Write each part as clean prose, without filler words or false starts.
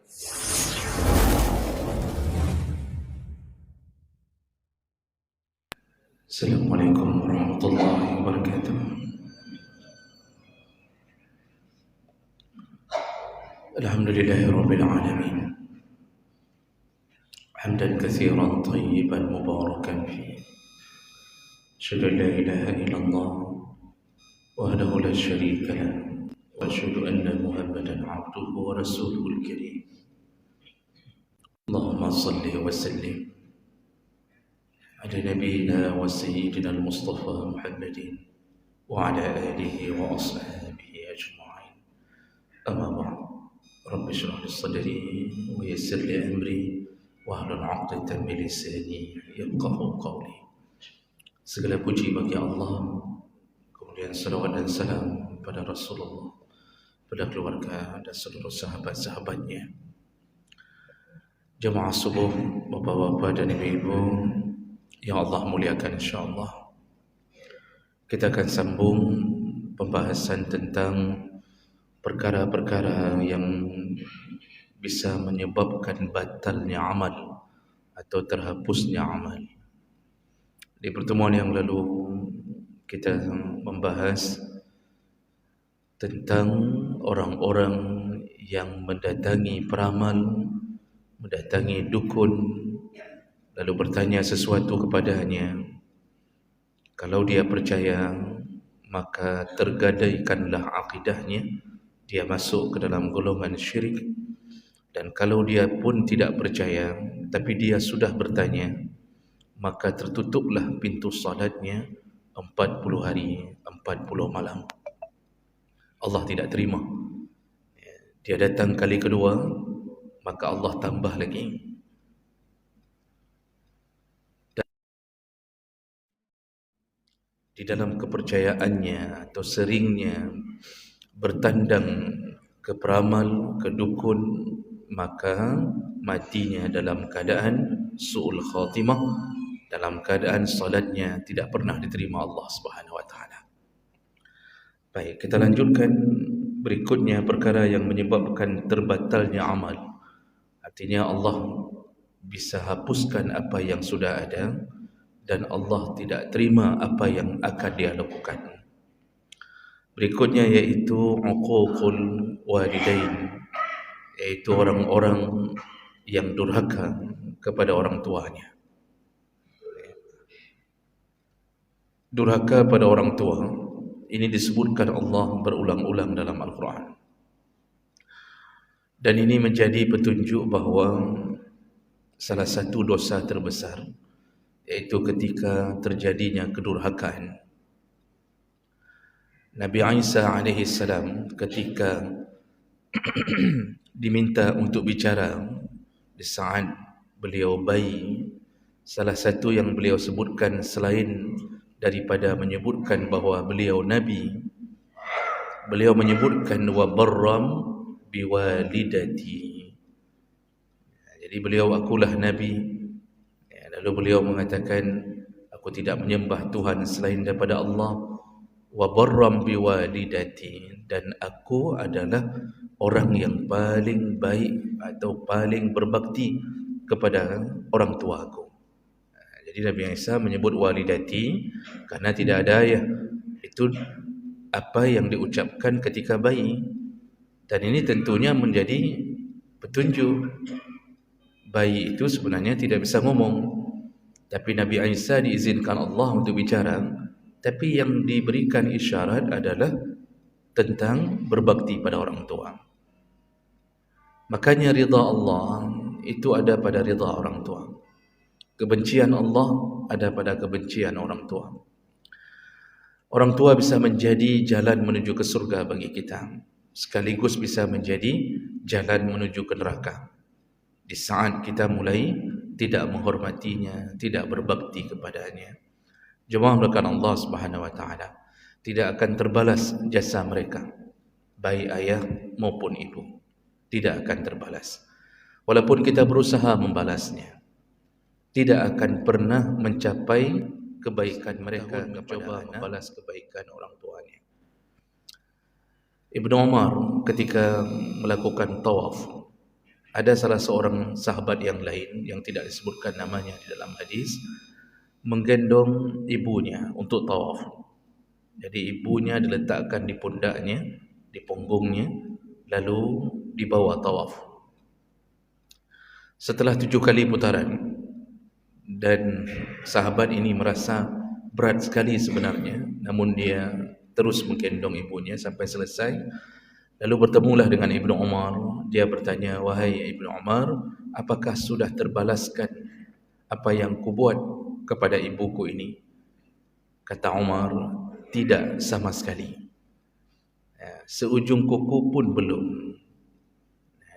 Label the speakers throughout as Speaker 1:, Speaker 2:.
Speaker 1: Assalamualaikum warahmatullahi wabarakatuh. Alhamdulillahirabbil alamin. Hamdan katsiran tayyiban mubarakan fihi. Asyhadu an la ilaha illallah wahdahu la syarika lah wa asyhadu anna Muhammadan abduhu wa rasuluhul karim. Allahumma shalli wa sallim ala nabiyyina wa sayyidina al-Mustafa Muhammadin wa ala alihi wa ashabihi ajma'in. Amma ba'd. Rabbi shrah li sadri wa yassir li amri wahlul 'uqdatam min lisani yafqahu qawli. Segala puji bagi Allah, kemudian salawat dan salam pada Rasulullah, pada keluarga dan seluruh sahabat-sahabatnya. Jemaah subuh, bapak-bapak dan ibu-ibu yang Allah muliakan, insyaallah kita akan sambung pembahasan tentang perkara-perkara yang bisa menyebabkan batalnya amal atau terhapusnya amal. Di pertemuan yang lalu kita membahas tentang orang-orang yang mendatangi peramal, mendatangi dukun, lalu bertanya sesuatu kepadanya. Kalau dia percaya, maka tergadaikanlah akidahnya, dia masuk ke dalam golongan syirik. Dan kalau dia pun tidak percaya, tapi dia sudah bertanya, maka tertutuplah pintu salatnya 40 hari, 40 malam. Allah tidak terima. Dia datang kali kedua, maka Allah tambah lagi. Di dalam kepercayaannya atau seringnya bertandang ke peramal, ke dukun, maka matinya dalam keadaan su'ul khatimah, dalam keadaan salatnya tidak pernah diterima Allah Subhanahu wa taala. Baik, kita lanjutkan berikutnya perkara yang menyebabkan terbatalnya amal. Artinya Allah bisa hapuskan apa yang sudah ada dan Allah tidak terima apa yang akan dia lakukan. Berikutnya yaitu uququl walidain, yaitu orang-orang yang durhaka kepada orang tuanya. Durhaka pada orang tua ini disebutkan Allah berulang-ulang dalam Al-Quran. Dan ini menjadi petunjuk bahawa salah satu dosa terbesar yaitu ketika terjadinya kedurhakaan. Nabi Isa alaihi salam ketika diminta untuk bicara di saat beliau bayi, salah satu yang beliau sebutkan selain daripada menyebutkan bahawa beliau Nabi, beliau menyebutkan wa barram biwalidati. Jadi beliau akulah Nabi. Lalu beliau mengatakan, aku tidak menyembah Tuhan selain daripada Allah, wa barram biwalidati, dan aku adalah orang yang paling baik atau paling berbakti kepada orang tua aku. Jadi Nabi Isa menyebut walidati karena tidak ada ayah. Itu apa yang diucapkan ketika bayi. Dan ini tentunya menjadi petunjuk. Bayi itu sebenarnya tidak bisa ngomong, tapi Nabi Isa diizinkan Allah untuk bicara. Tapi yang diberikan isyarat adalah tentang berbakti pada orang tua. Makanya ridha Allah itu ada pada ridha orang tua. Kebencian Allah ada pada kebencian orang tua. Orang tua bisa menjadi jalan menuju ke surga bagi kita, sekaligus bisa menjadi jalan menuju ke neraka. Di saat kita mulai tidak menghormatinya, tidak berbakti kepadanya, jemaah melakukan Allah Subhanahu wa taala, tidak akan terbalas jasa mereka, baik ayah maupun ibu, tidak akan terbalas. Walaupun kita berusaha membalasnya, tidak akan pernah mencapai kebaikan mereka mencoba membalas kebaikan orang tuanya. Ibnu Umar ketika melakukan tawaf, ada salah seorang sahabat yang lain yang tidak disebutkan namanya di dalam hadis menggendong ibunya untuk tawaf. Jadi ibunya diletakkan di pundaknya, di punggungnya, lalu dibawa tawaf. Setelah 7 kali putaran, dan sahabat ini merasa berat sekali sebenarnya, namun dia terus menggendong ibunya sampai selesai. Lalu bertemulah dengan Ibnu Umar. Dia bertanya, "Wahai Ibnu Umar, apakah sudah terbalaskan apa yang kubuat kepada ibuku ini?" Kata Umar, "Tidak sama sekali. Seujung kuku pun belum."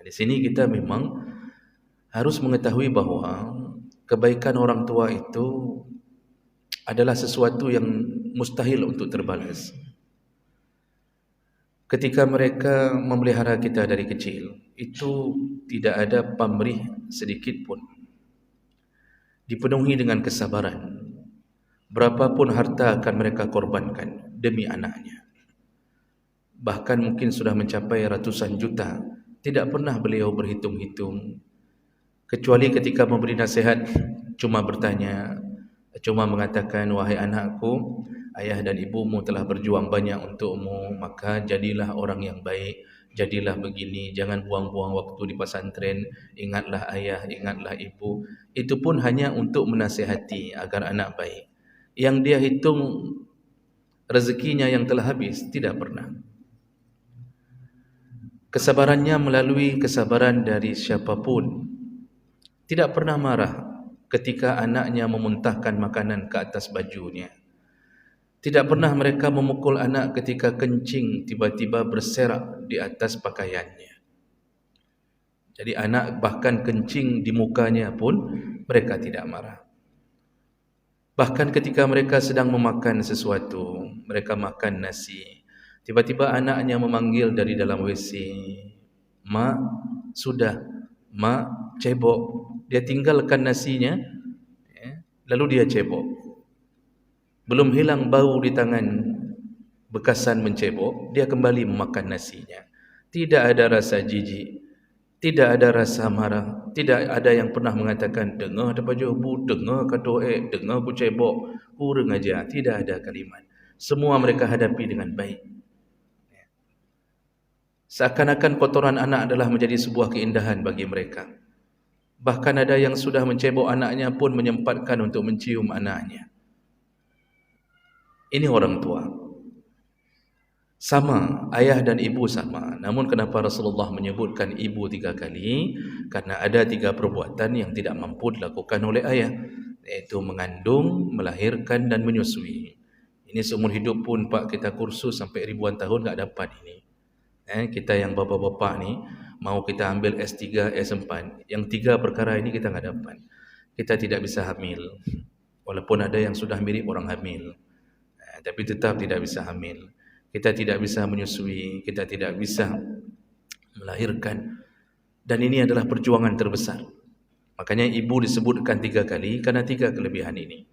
Speaker 1: Di sini kita memang harus mengetahui bahawa kebaikan orang tua itu adalah sesuatu yang mustahil untuk terbalas. Ketika mereka memelihara kita dari kecil, itu tidak ada pamrih sedikit pun. Dipenuhi dengan kesabaran. Berapapun harta akan mereka korbankan demi anaknya. Bahkan mungkin sudah mencapai ratusan juta. Tidak pernah beliau berhitung-hitung. Kecuali ketika memberi nasihat, cuma bertanya, cuma mengatakan, "Wahai anakku, ayah dan ibumu telah berjuang banyak untukmu, maka jadilah orang yang baik, jadilah begini, jangan buang-buang waktu di pesantren, ingatlah ayah, ingatlah ibu." Itu pun hanya untuk menasihati agar anak baik. Yang dia hitung rezekinya yang telah habis, tidak pernah. Kesabarannya melalui kesabaran dari siapapun. Tidak pernah marah ketika anaknya memuntahkan makanan ke atas bajunya. Tidak pernah mereka memukul anak ketika kencing tiba-tiba berserak di atas pakaiannya. Jadi anak bahkan kencing di mukanya pun mereka tidak marah. Bahkan ketika mereka sedang memakan sesuatu, mereka makan nasi, tiba-tiba anaknya memanggil dari dalam WC, "Mak, sudah, Mak, cebok." Dia tinggalkan nasinya, lalu dia cebok. Belum hilang bau di tangan bekasan mencebok, dia kembali memakan nasinya. Tidak ada rasa jijik, tidak ada rasa marah, tidak ada yang pernah mengatakan, "Dengar apa bu, dengar kata dengar aku cebok, kurang aja." Tidak ada kalimat. Semua mereka hadapi dengan baik. Seakan-akan kotoran anak adalah menjadi sebuah keindahan bagi mereka. Bahkan ada yang sudah mencebok anaknya pun menyempatkan untuk mencium anaknya. Ini orang tua. Sama, ayah dan ibu sama. Namun kenapa Rasulullah menyebutkan ibu 3 kali? Karena ada 3 perbuatan yang tidak mampu dilakukan oleh ayah, yaitu mengandung, melahirkan dan menyusui. Ini seumur hidup pun Pak kita kursus sampai ribuan tahun tak dapat ini. Kita yang bapa-bapa ni mau kita ambil S3, S4, yang 3 perkara ini kita tak dapat. Kita tidak bisa hamil. Walaupun ada yang sudah mirip orang hamil, tapi tetap tidak bisa hamil. Kita tidak bisa menyusui, kita tidak bisa melahirkan. Dan ini adalah perjuangan terbesar. Makanya ibu disebutkan 3 kali karena 3 kelebihan ini.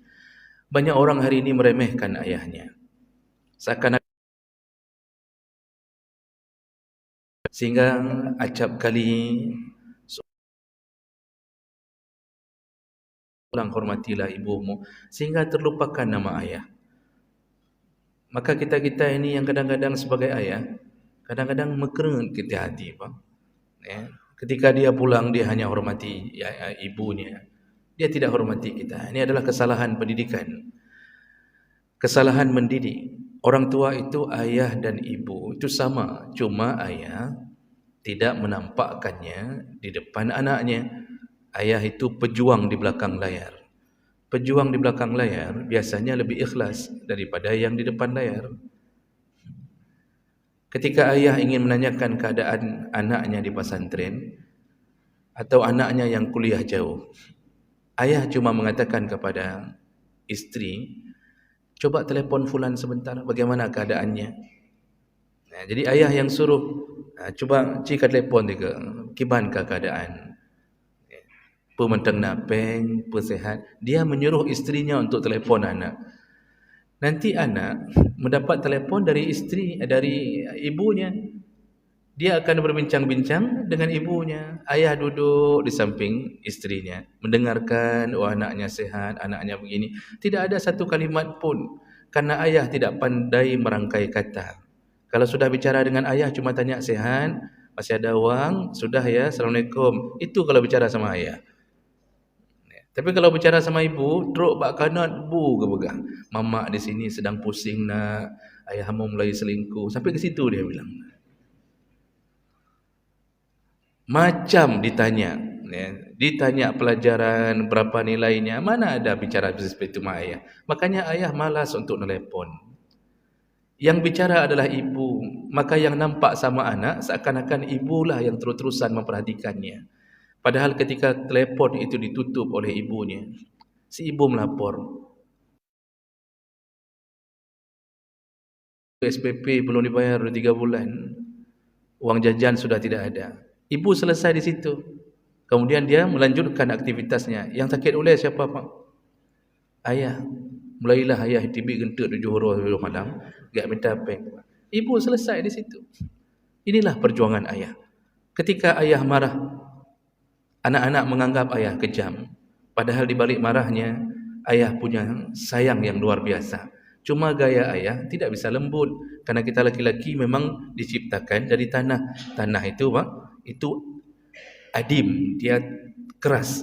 Speaker 1: Banyak orang hari ini meremehkan ayahnya. Seakan-akan sehingga acap kali seorang hormatilah ibumu, sehingga terlupakan nama ayah. Maka kita-kita ini yang kadang-kadang sebagai ayah, kadang-kadang mekeren kita hati, Pak. Ketika dia pulang, dia hanya hormati ibunya. Dia tidak hormati kita. Ini adalah kesalahan pendidikan. Kesalahan mendidik. Orang tua itu ayah dan ibu. Itu sama. Cuma ayah tidak menampakkannya di depan anaknya. Ayah itu pejuang di belakang layar. Pejuang di belakang layar biasanya lebih ikhlas daripada yang di depan layar. Ketika ayah ingin menanyakan keadaan anaknya di pesantren atau anaknya yang kuliah jauh, ayah cuma mengatakan kepada istri, "Coba telepon fulan sebentar, bagaimana keadaannya?" Jadi ayah yang suruh, "Coba cika telepon dia, kibankah keadaan? Pementang napeng, persehat." Dia menyuruh istrinya untuk telepon anak. Nanti anak mendapat telepon dari istri, dari ibunya. Dia akan berbincang-bincang dengan ibunya. Ayah duduk di samping istrinya, mendengarkan, oh anaknya sehat, anaknya begini. Tidak ada satu kalimat pun, karena ayah tidak pandai merangkai kata. Kalau sudah bicara dengan ayah, cuma tanya sehat, masih ada wang, sudah ya, Assalamualaikum. Itu kalau bicara sama ayah. Tapi kalau bicara sama ibu, teruk bak kanat, bu ke pegang. Mamak di sini sedang pusing nak, ayah mau mulai selingkuh. Sampai ke situ dia bilang. Macam ditanya, ya, ditanya pelajaran berapa nilainya, mana ada bicara seperti itu mak ayah. Makanya ayah malas untuk nelefon. Yang bicara adalah ibu, maka yang nampak sama anak seakan-akan ibulah yang terus-terusan memperhatikannya. Padahal ketika telepon itu ditutup oleh ibunya, si ibu melapor, SPP belum dibayar 3 bulan, uang jajan sudah tidak ada. Ibu selesai di situ. Kemudian dia melanjutkan aktivitasnya. Yang sakit oleh siapa pak? Ayah. Mulailah ayah tibik gentuk 7 huruf malam, gak minta peng. Ibu selesai di situ. Inilah perjuangan ayah. Ketika ayah marah, anak-anak menganggap ayah kejam. Padahal di balik marahnya, ayah punya sayang yang luar biasa. Cuma gaya ayah tidak bisa lembut. Karena kita laki-laki memang diciptakan dari tanah. Tanah itu pak, itu adim, dia keras.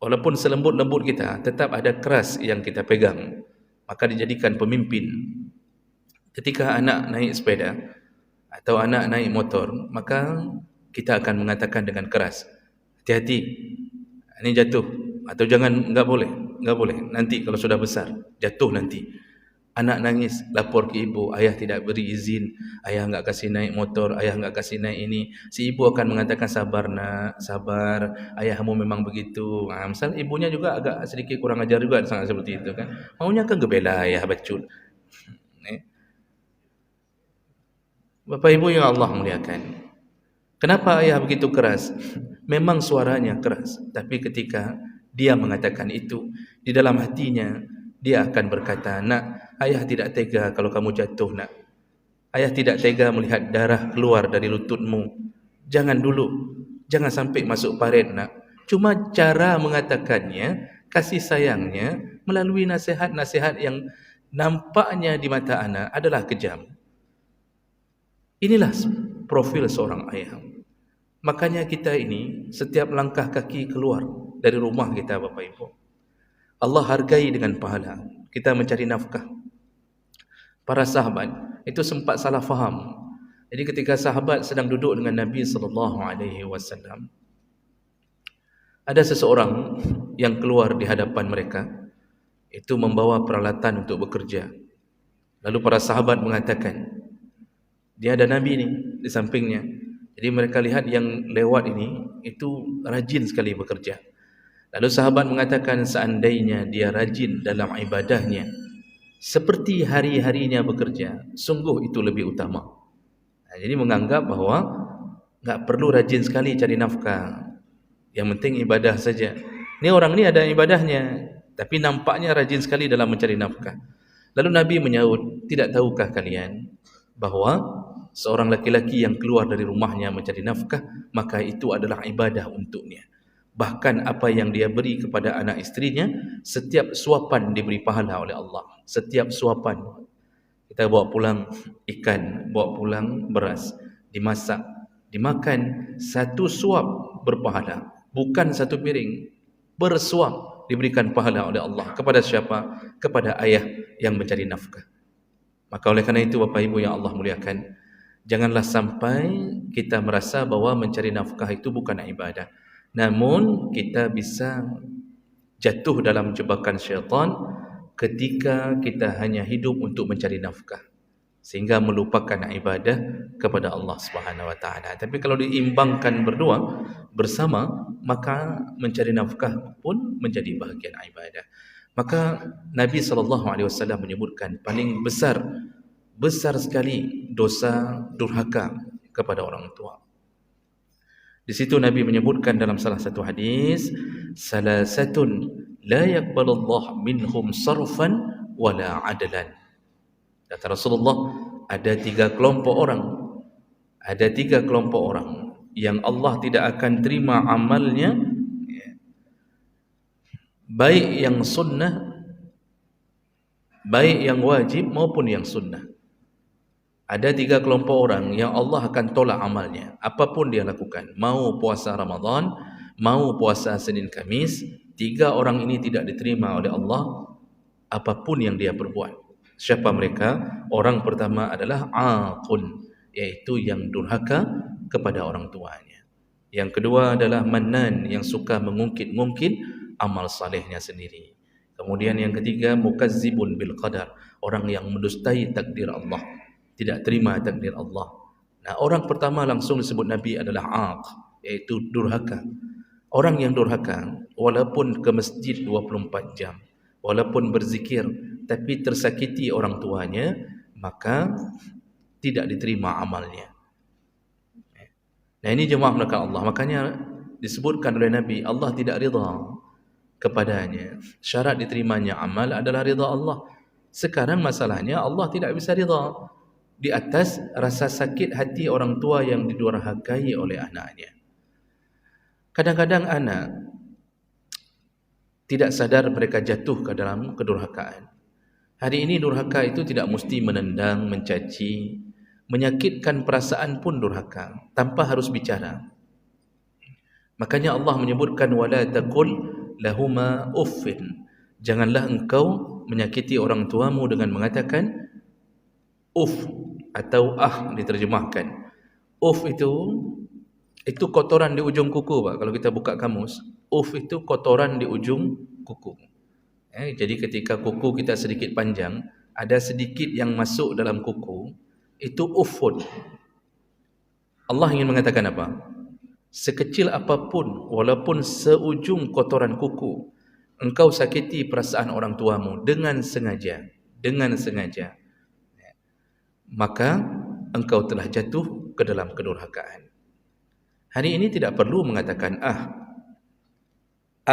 Speaker 1: Walaupun selembut-lembut kita, tetap ada keras yang kita pegang. Maka dijadikan pemimpin. Ketika anak naik sepeda atau anak naik motor, maka kita akan mengatakan dengan keras, hati-hati, ini jatuh. Atau jangan, enggak boleh. Nanti kalau sudah besar, jatuh nanti. Anak nangis, lapor ke ibu, ayah tidak beri izin, ayah enggak kasih naik motor, ayah enggak kasih naik ini. Si ibu akan mengatakan, sabar nak, sabar, ayahmu memang begitu. Misal ibunya juga agak sedikit kurang ajar juga sangat seperti itu kan. Maunya kan gebela ayah bacut. Bapak ibu yang Allah muliakan, kenapa ayah begitu keras? Memang suaranya keras, tapi ketika dia mengatakan itu, di dalam hatinya dia akan berkata, nak, ayah tidak tega kalau kamu jatuh nak. Ayah tidak tega melihat darah keluar dari lututmu. Jangan dulu, jangan sampai masuk parit nak. Cuma cara mengatakannya, kasih sayangnya melalui nasihat-nasihat yang nampaknya di mata anak adalah kejam. Inilah profil seorang ayah. Makanya kita ini setiap langkah kaki keluar dari rumah kita Bapak Ibu, Allah hargai dengan pahala. Kita mencari nafkah. Para sahabat itu sempat salah faham. Jadi ketika sahabat sedang duduk dengan Nabi SAW, ada seseorang yang keluar di hadapan mereka, itu membawa peralatan untuk bekerja. Lalu para sahabat mengatakan, dia ada Nabi ni di sampingnya. Jadi mereka lihat yang lewat ini itu rajin sekali bekerja. Lalu sahabat mengatakan, seandainya dia rajin dalam ibadahnya seperti hari-harinya bekerja, sungguh itu lebih utama. Jadi menganggap bahawa tak perlu rajin sekali cari nafkah, yang penting ibadah saja. Ni orang ni ada ibadahnya, tapi nampaknya rajin sekali dalam mencari nafkah. Lalu Nabi menyaut, tidak tahukah kalian bahawa seorang laki-laki yang keluar dari rumahnya mencari nafkah, maka itu adalah ibadah untuknya. Bahkan apa yang dia beri kepada anak istrinya, setiap suapan diberi pahala oleh Allah. Setiap suapan. Kita bawa pulang ikan, bawa pulang beras, dimasak, dimakan, satu suap berpahala. Bukan satu piring, bersuap diberikan pahala oleh Allah. Kepada siapa? Kepada ayah yang mencari nafkah. Maka oleh kerana itu Bapak Ibu yang Allah muliakan, janganlah sampai kita merasa bahawa mencari nafkah itu bukan ibadah. Namun kita bisa jatuh dalam jebakan syaitan ketika kita hanya hidup untuk mencari nafkah, sehingga melupakan ibadah kepada Allah Subhanahu Wa Taala. Tapi kalau diimbangkan berdua bersama, maka mencari nafkah pun menjadi bahagian ibadah. Maka Nabi SAW menyebutkan paling besar sekali dosa durhaka kepada orang tua. Di situ Nabi menyebutkan dalam salah satu hadis, salasatun la yaqbalullah minhum sarfan wala adlan. Kata Rasulullah, ada 3 kelompok orang Ada 3 kelompok orang yang Allah tidak akan terima amalnya, baik yang sunnah, baik yang wajib maupun yang sunnah. Ada 3 kelompok orang yang Allah akan tolak amalnya, apapun dia lakukan. Mau puasa Ramadan, mau puasa Senin Kamis, 3 orang ini tidak diterima oleh Allah apapun yang dia perbuat. Siapa mereka? Orang pertama adalah aqun, yaitu yang durhaka kepada orang tuanya. Yang kedua adalah mannan, yang suka mengungkit-ungkit amal salehnya sendiri. Kemudian yang ketiga mukazzibun bil qadar, orang yang mendustai takdir Allah, tidak terima takdir Allah. Nah, orang pertama langsung disebut Nabi adalah aq, yaitu durhaka. Orang yang durhaka walaupun ke masjid 24 jam, walaupun berzikir, tapi tersakiti orang tuanya, maka tidak diterima amalnya. Nah, ini jemaah melakukan Allah. Makanya disebutkan oleh Nabi, Allah tidak rida kepadanya. Syarat diterimanya amal adalah rida Allah. Sekarang masalahnya Allah tidak bisa rida di atas rasa sakit hati orang tua yang didurhakai oleh anaknya. Kadang-kadang anak tidak sadar mereka jatuh ke dalam kedurhakaan. Hari ini durhaka itu tidak mesti menendang, mencaci, menyakitkan perasaan pun durhaka, tanpa harus bicara. Makanya Allah menyebutkan wala taqul lahuma uffin. Janganlah engkau menyakiti orang tuamu dengan mengatakan uff atau diterjemahkan. Uff itu kotoran di ujung kuku, Pak. Kalau kita buka kamus, uff itu kotoran di ujung kuku. Jadi ketika kuku kita sedikit panjang, ada sedikit yang masuk dalam kuku, itu uffun. Allah ingin mengatakan apa? Sekecil apapun, walaupun seujung kotoran kuku, engkau sakiti perasaan orang tuamu dengan sengaja, maka engkau telah jatuh ke dalam kedurhakaan. Hari ini tidak perlu mengatakan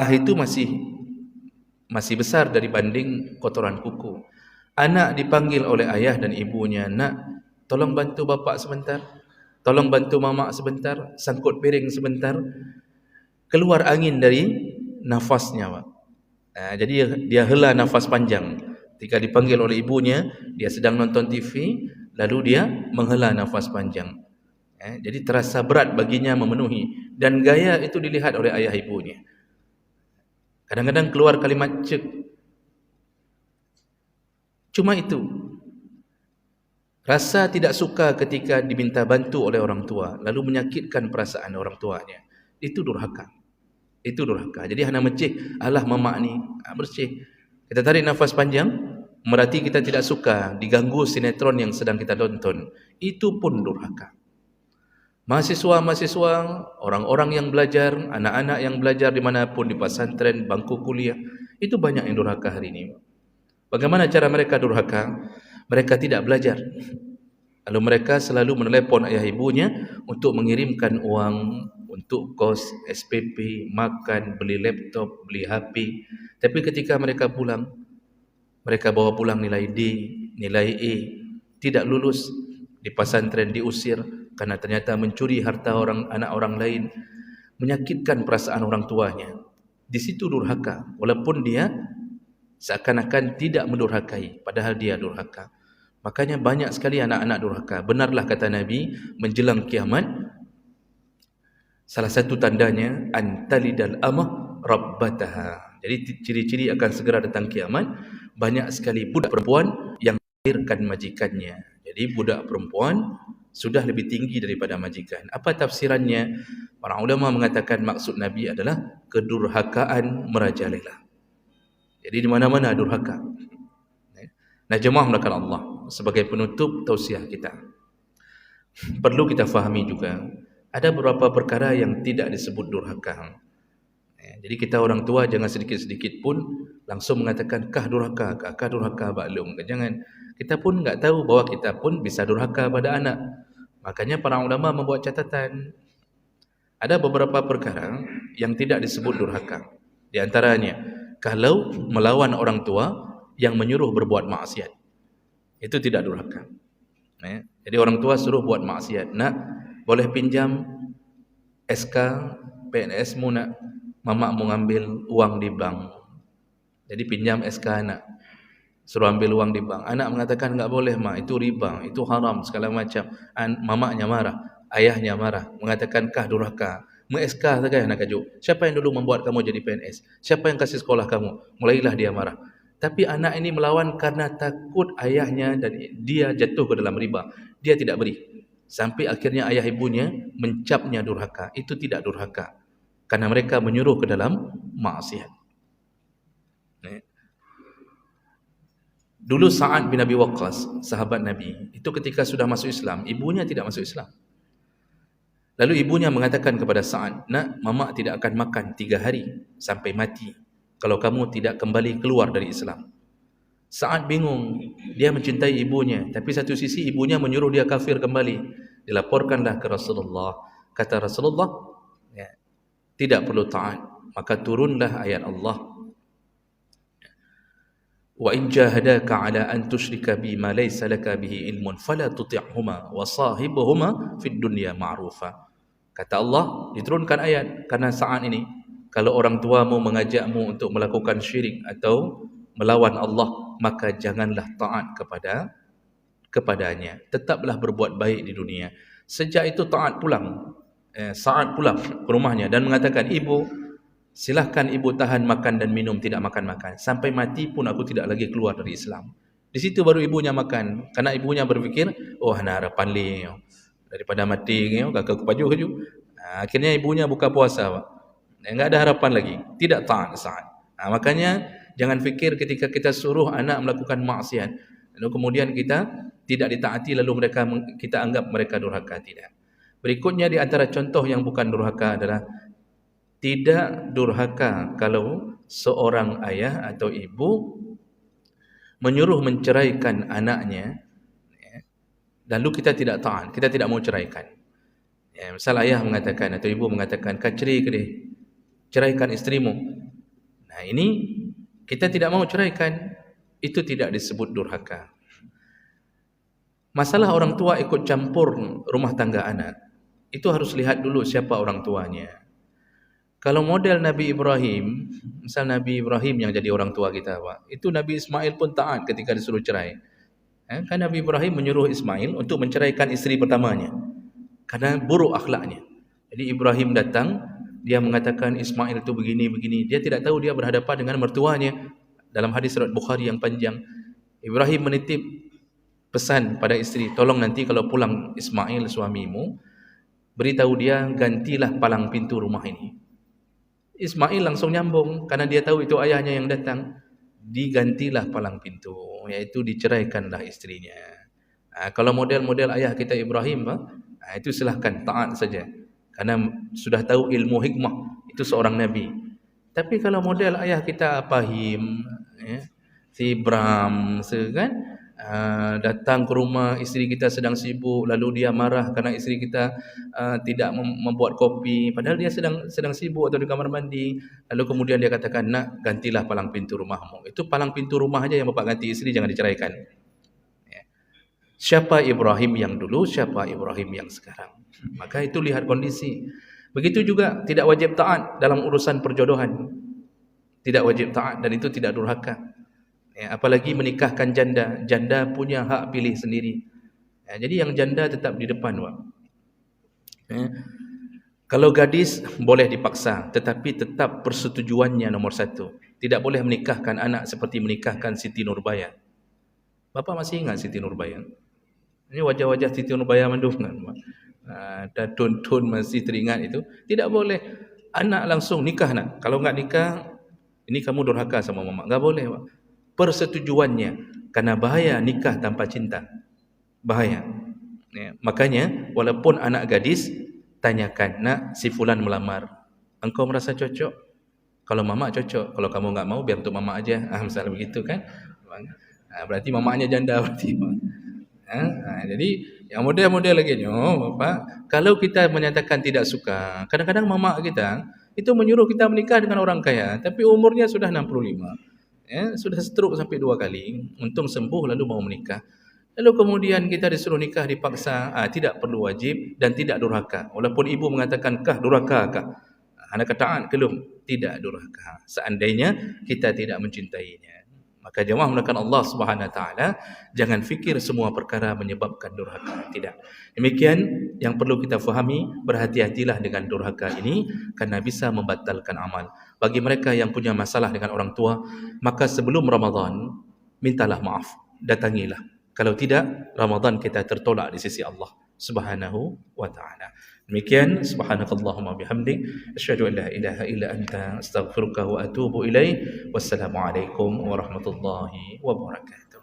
Speaker 1: itu masih besar dibanding kotoran kuku. Anak dipanggil oleh ayah dan ibunya, nak, tolong bantu bapak sebentar, tolong bantu mamak sebentar, sangkut piring sebentar. Keluar angin dari nafasnya, Pak. Jadi dia hela nafas panjang. Ketika dipanggil oleh ibunya, dia sedang nonton TV, lalu dia menghela nafas panjang. Jadi terasa berat baginya memenuhi, dan gaya itu dilihat oleh ayah ibunya. Kadang-kadang keluar kalimat cek. Cuma itu. Rasa tidak suka ketika diminta bantu oleh orang tua, lalu menyakitkan perasaan orang tuanya. Itu durhaka. Jadi hanya mencik, alah mamak ni, bersih. Kita tarik nafas panjang, berarti kita tidak suka diganggu sinetron yang sedang kita tonton. Itu pun durhaka. Mahasiswa-mahasiswa, orang-orang yang belajar, anak-anak yang belajar dimanapun, di pesantren, bangku kuliah, itu banyak yang durhaka hari ini. Bagaimana cara mereka durhaka? Mereka tidak belajar. Lalu mereka selalu menelepon ayah ibunya untuk mengirimkan uang untuk kos, SPP, makan, beli laptop, beli HP. Tapi ketika mereka pulang, mereka bawa pulang nilai D, nilai E, tidak lulus, di pesantren diusir karena ternyata mencuri harta anak orang lain, menyakitkan perasaan orang tuanya. Di situ durhaka, walaupun dia seakan-akan tidak mendurhakai, padahal dia durhaka. Makanya banyak sekali anak-anak durhaka. Benarlah kata Nabi, menjelang kiamat, salah satu tandanya antalidal amah rabbataha. Jadi ciri-ciri akan segera datang kiamat, banyak sekali budak perempuan yang melahirkan majikannya. Jadi budak perempuan sudah lebih tinggi daripada majikan. Apa tafsirannya? Para ulama mengatakan maksud Nabi adalah kedurhakaan merajalela. Jadi di mana-mana durhaka. Nah, jemaah melakukan Allah, sebagai penutup tausiah kita, perlu kita fahami juga ada beberapa perkara yang tidak disebut durhaka. Jadi kita orang tua jangan sedikit-sedikit pun langsung mengatakan kah durhaka baklum. Jangan. Kita pun enggak tahu bahwa kita pun bisa durhaka pada anak. Makanya para ulama membuat catatan. Ada beberapa perkara yang tidak disebut durhaka. Di antaranya, kalau melawan orang tua yang menyuruh berbuat maksiat, itu tidak durhaka. Jadi orang tua suruh buat maksiat, nak boleh pinjam SK PNS mu nak, mamak mu ngambil uang di bank. Jadi pinjam SK anak, suruh ambil uang di bank. Anak mengatakan enggak boleh mak, itu riba, itu haram segala macam. Mamaknya marah, ayahnya marah, mengatakan kah durhaka. SK saja nak kajuk. Siapa yang dulu membuat kamu jadi PNS? Siapa yang kasih sekolah kamu? Mulailah dia marah. Tapi anak ini melawan karena takut ayahnya dan dia jatuh ke dalam riba. Dia tidak beri. Sampai akhirnya ayah ibunya mencapnya durhaka. Itu tidak durhaka. Karena mereka menyuruh ke dalam maksiat. Dulu Sa'ad bin Abi Waqqas, sahabat Nabi, itu ketika sudah masuk Islam, ibunya tidak masuk Islam. Lalu ibunya mengatakan kepada Sa'ad, nak, mamak tidak akan makan 3 hari sampai mati kalau kamu tidak kembali keluar dari Islam. Sa'ad bingung, dia mencintai ibunya, tapi satu sisi ibunya menyuruh dia kafir kembali. Dilaporkanlah ke Rasulullah. Kata Rasulullah, ya, tidak perlu taat. Maka turunlah ayat Allah, wa in jahadaka ala an tusyrika bi ma laysa laka bihi ilmun fala tuti'huma wa sahibuhuma fid dunya ma'rufa. Kata Allah, diturunkan ayat karena saat ini kalau orang tuamu mengajakmu untuk melakukan syirik atau melawan Allah, maka janganlah taat kepadanya. Tetaplah berbuat baik di dunia. Sejak itu taat pulang. Sa'ad pulang ke rumahnya dan mengatakan, ibu, silahkan ibu tahan makan dan minum, tidak makan-makan. Sampai mati pun aku tidak lagi keluar dari Islam. Di situ baru ibunya makan. Karena ibunya berfikir, oh, ada harapan leh. Daripada mati, kakak kepaju keju. Akhirnya ibunya buka puasa, Pak. Enggak ada harapan lagi. Tidak taat Sa'ad. Makanya jangan fikir ketika kita suruh anak melakukan maksiat, lalu kemudian kita tidak ditaati, lalu kita anggap mereka durhaka. Tidak. Berikutnya di antara contoh yang bukan durhaka adalah tidak durhaka kalau seorang ayah atau ibu menyuruh menceraikan anaknya, lalu kita tidak taat, kita tidak mau ceraikan. Misal ayah mengatakan atau ibu mengatakan, kau ceraikan istrimu. Nah, ini kita tidak mau ceraikan, itu tidak disebut durhaka. Masalah orang tua ikut campur rumah tangga anak, itu harus lihat dulu siapa orang tuanya. Kalau model Nabi Ibrahim, misal Nabi Ibrahim yang jadi orang tua kita, Pak, itu Nabi Ismail pun taat ketika disuruh cerai. Kan Nabi Ibrahim menyuruh Ismail untuk menceraikan isteri pertamanya karena buruk akhlaknya. Jadi Ibrahim datang, dia mengatakan Ismail itu begini-begini. Dia tidak tahu dia berhadapan dengan mertuanya. Dalam hadis riwayat Bukhari yang panjang, Ibrahim menitip pesan pada isteri, tolong nanti kalau pulang Ismail suamimu, beritahu dia gantilah palang pintu rumah ini. Ismail langsung nyambung karena dia tahu itu ayahnya yang datang. Digantilah palang pintu, yaitu diceraikanlah istrinya. Kalau model-model ayah kita Ibrahim, itu silahkan taat saja karena sudah tahu ilmu hikmah, itu seorang nabi. Tapi kalau model ayah kita Pahim, si Bram, kan, datang ke rumah isteri kita sedang sibuk, lalu dia marah karena isteri kita tidak membuat kopi, padahal dia sedang sibuk atau di kamar mandi, lalu kemudian dia katakan, nak, gantilah palang pintu rumahmu. Itu palang pintu rumah aja yang bapak ganti, isteri jangan diceraikan. Siapa Ibrahim yang dulu, siapa Ibrahim yang sekarang. Maka itu lihat kondisi. Begitu juga tidak wajib taat dalam urusan perjodohan. Tidak wajib taat dan itu tidak durhaka. Apalagi menikahkan janda. Janda punya hak pilih sendiri. Jadi yang janda tetap di depan, Pak. Kalau gadis boleh dipaksa, tetapi tetap persetujuannya nomor 1. Tidak boleh menikahkan anak seperti menikahkan Siti Nurbaya. Bapak masih ingat Siti Nurbaya? Ini wajah-wajah Siti Nurbaya mendung kan? Dan tun-tun masih teringat itu. Tidak boleh anak langsung nikah nak. Kalau enggak nikah, ini kamu durhaka sama mama. Enggak boleh, Pak. Persetujuannya, karena bahaya nikah tanpa cinta. Bahaya. Makanya walaupun anak gadis, tanyakan, nak, si fulan melamar, engkau merasa cocok? Kalau mama cocok, kalau kamu enggak mau biar untuk mama aja. Misalnya begitu kan? Berarti mamanya janda berarti. Jadi yang model-model lagi Bapak, kalau kita menyatakan tidak suka, kadang-kadang mama kita itu menyuruh kita menikah dengan orang kaya, tapi umurnya sudah 65, sudah stroke sampai 2 kali, untung sembuh lalu mau menikah. Lalu kemudian kita disuruh nikah dipaksa, tidak perlu wajib dan tidak durhaka. Walaupun ibu mengatakan kah durhaka kah? Anak kata kelum, tidak durhaka. Seandainya kita tidak mencintainya. Maka jemaah mulakan Allah Subhanahu wa taala, jangan fikir semua perkara menyebabkan durhaka. Tidak. Demikian yang perlu kita fahami, berhati-hatilah dengan durhaka ini karena bisa membatalkan amal. Bagi mereka yang punya masalah dengan orang tua, maka sebelum Ramadan mintalah maaf, datangilah. Kalau tidak, Ramadan kita tertolak di sisi Allah Subhanahu wa taala. Demikian, subhanakallahumma bihamdik, asyhadu an la ilaha illa anta, astaghfiruka wa atubu ilaik. Wassalamualaikum warahmatullahi wabarakatuh.